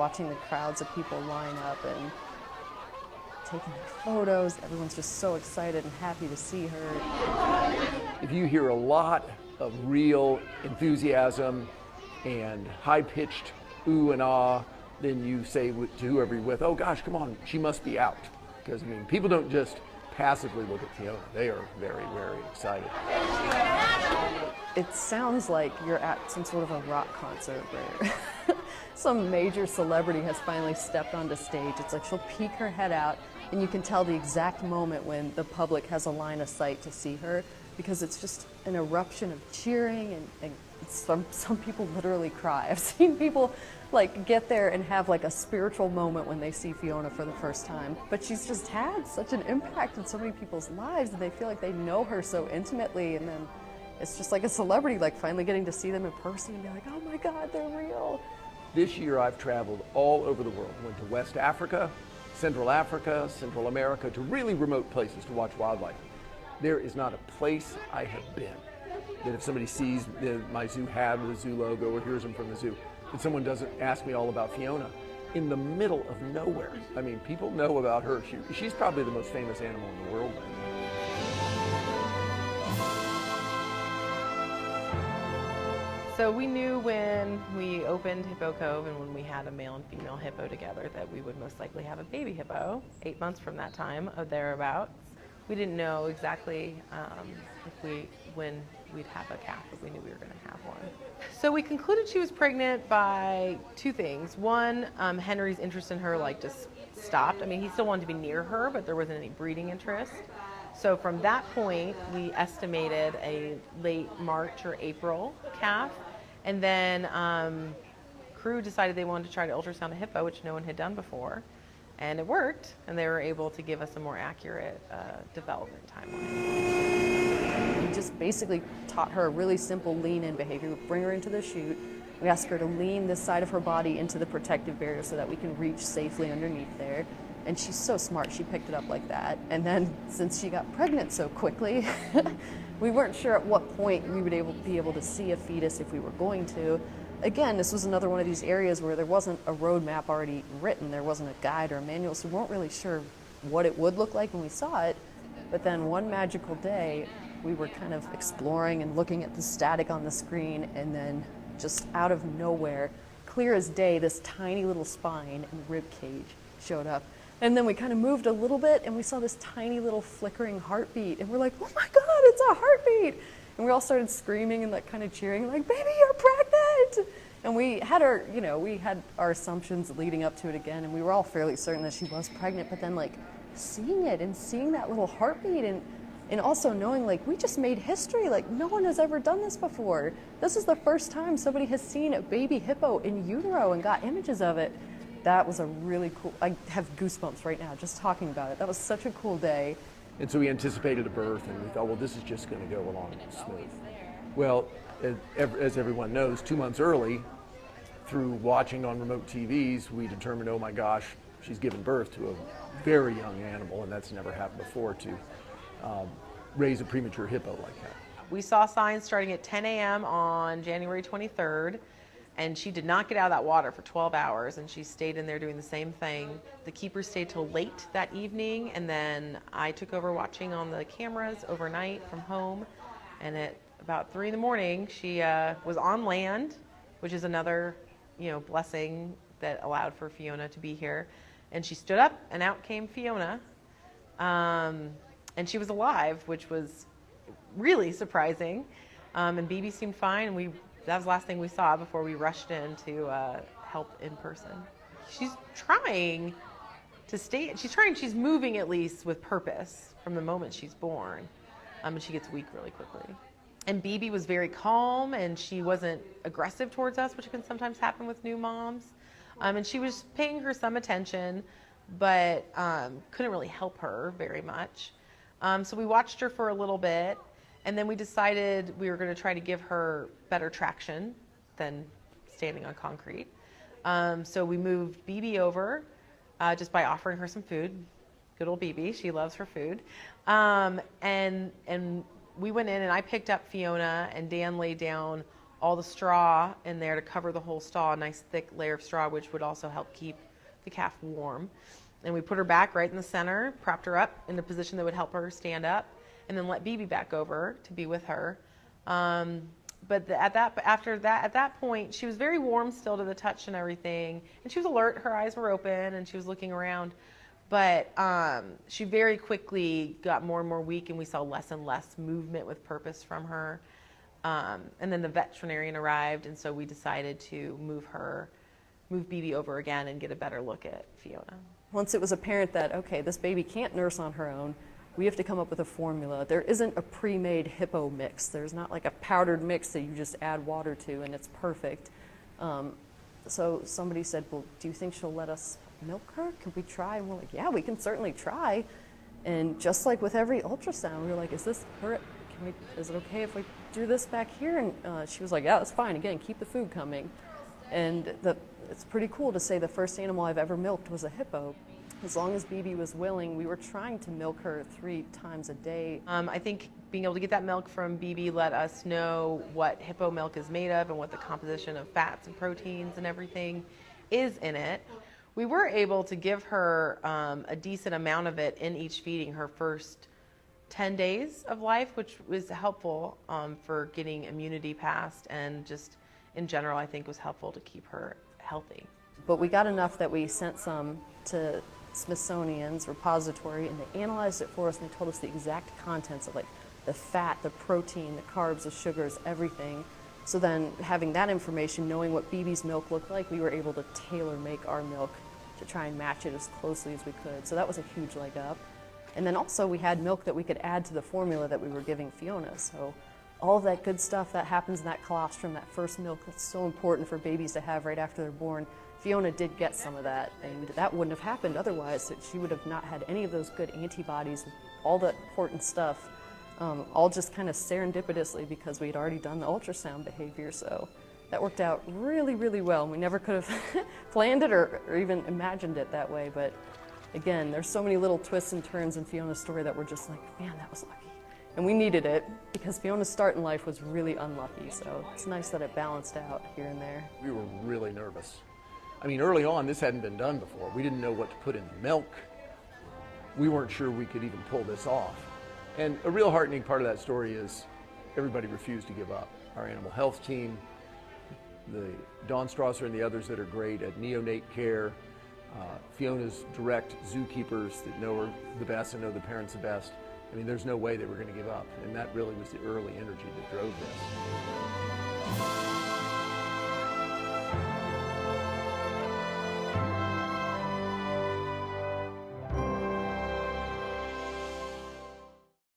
watching the crowds of people line up and taking their photos. Everyone's just so excited and happy to see her. If you hear a lot of real enthusiasm and high-pitched ooh and ah, then you say to whoever you're with, oh gosh, come on, she must be out. Because, I mean, people don't just passively look at Fiona. They are very, very excited. It sounds like you're at some sort of a rock concert where some major celebrity has finally stepped onto stage. It's like she'll peek her head out, and you can tell the exact moment when the public has a line of sight to see her, because it's just an eruption of cheering, and some people literally cry. I've seen people like get there and have like a spiritual moment when they see Fiona for the first time. But she's just had such an impact in so many people's lives, and they feel like they know her so intimately, and then it's just like a celebrity, like finally getting to see them in person and be like, oh my God, they're real. This year I've traveled all over the world. Went to West Africa, Central America, to really remote places to watch wildlife. There is not a place I have been that if somebody sees my zoo hat with the zoo logo or hears them from the zoo, that someone doesn't ask me all about Fiona in the middle of nowhere. I mean, people know about her. She's probably the most famous animal in the world. So we knew when we opened Hippo Cove and when we had a male and female hippo together that we would most likely have a baby hippo 8 months from that time or thereabouts. We didn't know exactly when we'd have a calf, but we knew we were going to have one. So we concluded she was pregnant by two things. One, Henry's interest in her just stopped. I mean, he still wanted to be near her, but there wasn't any breeding interest. So from that point, we estimated a late March or April calf. And then crew decided they wanted to try to ultrasound a hippo, which no one had done before. And it worked, and they were able to give us a more accurate development timeline. We just basically taught her a really simple lean-in behavior. We bring her into the chute. We ask her to lean this side of her body into the protective barrier so that we can reach safely underneath there. And she's so smart, she picked it up like that. And then since she got pregnant so quickly, we weren't sure at what point we would be able to see a fetus if we were going to. Again, this was another one of these areas where there wasn't a roadmap already written. There wasn't a guide or a manual, so we weren't really sure what it would look like when we saw it. But then one magical day, we were kind of exploring and looking at the static on the screen, and then just out of nowhere, clear as day, this tiny little spine and rib cage showed up. And then we kind of moved a little bit, and we saw this tiny little flickering heartbeat, and we're like, oh my God, it's a heartbeat! And we all started screaming and kind of cheering, like, baby, you're pregnant! And we had our assumptions leading up to it again, and we were all fairly certain that she was pregnant, but then seeing it and seeing that little heartbeat and also knowing we just made history, no one has ever done this before. This is the first time somebody has seen a baby hippo in utero and got images of it. That was a really cool, I have goosebumps right now just talking about it. That was such a cool day. And so we anticipated a birth, and we thought, well, this is just going to go along smooth. Well, as everyone knows, 2 months early, through watching on remote TVs, we determined, oh my gosh, she's given birth to a very young animal, and that's never happened before, to raise a premature hippo like that. We saw signs starting at 10 a.m. on January 23rd, and she did not get out of that water for 12 hours, and she stayed in there doing the same thing. The keeper stayed till late that evening, and then I took over watching on the cameras overnight from home, and at about 3 in the morning, she was on land, which is another blessing that allowed for Fiona to be here. And she stood up, and out came Fiona, and she was alive, which was really surprising. And BB seemed fine, and that was the last thing we saw before we rushed in to help in person. She's trying to stay, she's moving at least with purpose from the moment she's born, and she gets weak really quickly. And BB was very calm, and she wasn't aggressive towards us, which can sometimes happen with new moms. And she was paying her some attention, but couldn't really help her very much. So we watched her for a little bit, and then we decided we were going to try to give her better traction than standing on concrete. So we moved BB over just by offering her some food. Good old BB, she loves her food. And we went in, and I picked up Fiona, and Dan laid down all the straw in there to cover the whole stall, a nice thick layer of straw, which would also help keep the calf warm. And we put her back right in the center, propped her up in a position that would help her stand up, and then let BB back over to be with her. But at that point, she was very warm still to the touch and everything, and she was alert. Her eyes were open, and she was looking around. But she very quickly got more and more weak, and we saw less and less movement with purpose from her. And then the veterinarian arrived, and so we decided to move BB over again and get a better look at Fiona. Once it was apparent that, okay, this baby can't nurse on her own, we have to come up with a formula. There isn't a pre-made hippo mix. There's not like a powdered mix that you just add water to and it's perfect. So somebody said, well, do you think she'll let us milk her? Can we try? And we're like, yeah, we can certainly try. And just like with every ultrasound, we were like, is it okay if we do this back here? And she was like, yeah, that's fine. Again, keep the food coming. And it's pretty cool to say the first animal I've ever milked was a hippo. As long as BB was willing, we were trying to milk her 3 times a day. I think being able to get that milk from BB let us know what hippo milk is made of and what the composition of fats and proteins and everything is in it. We were able to give her a decent amount of it in each feeding her first 10 days of life, which was helpful for getting immunity passed, and just in general I think was helpful to keep her healthy. But we got enough that we sent some to Smithsonian's repository, and they analyzed it for us, and they told us the exact contents of like the fat, the protein, the carbs, the sugars, everything. So then having that information, knowing what BB's milk looked like, we were able to tailor make our milk to try and match it as closely as we could. So that was a huge leg up. And then also we had milk that we could add to the formula that we were giving Fiona. So all of that good stuff that happens in that colostrum, that first milk, that's so important for babies to have right after they're born. Fiona did get some of that, and that wouldn't have happened otherwise. So she would have not had any of those good antibodies, all that important stuff, all just kind of serendipitously because we had already done the ultrasound behavior. So that worked out really, really well. We never could have planned it or even imagined it that way. But again, there's so many little twists and turns in Fiona's story that we're just like, man, that was lucky. And we needed it because Fiona's start in life was really unlucky. So it's nice that it balanced out here and there. We were really nervous. I mean, early on, this hadn't been done before. We didn't know what to put in the milk. We weren't sure we could even pull this off. And a real heartening part of that story is everybody refused to give up. Our animal health team, the Dawn Strasser and the others that are great at neonate care, Fiona's direct zookeepers that know her the best and know the parents the best. I mean, there's no way they were going to give up. And that really was the early energy that drove this.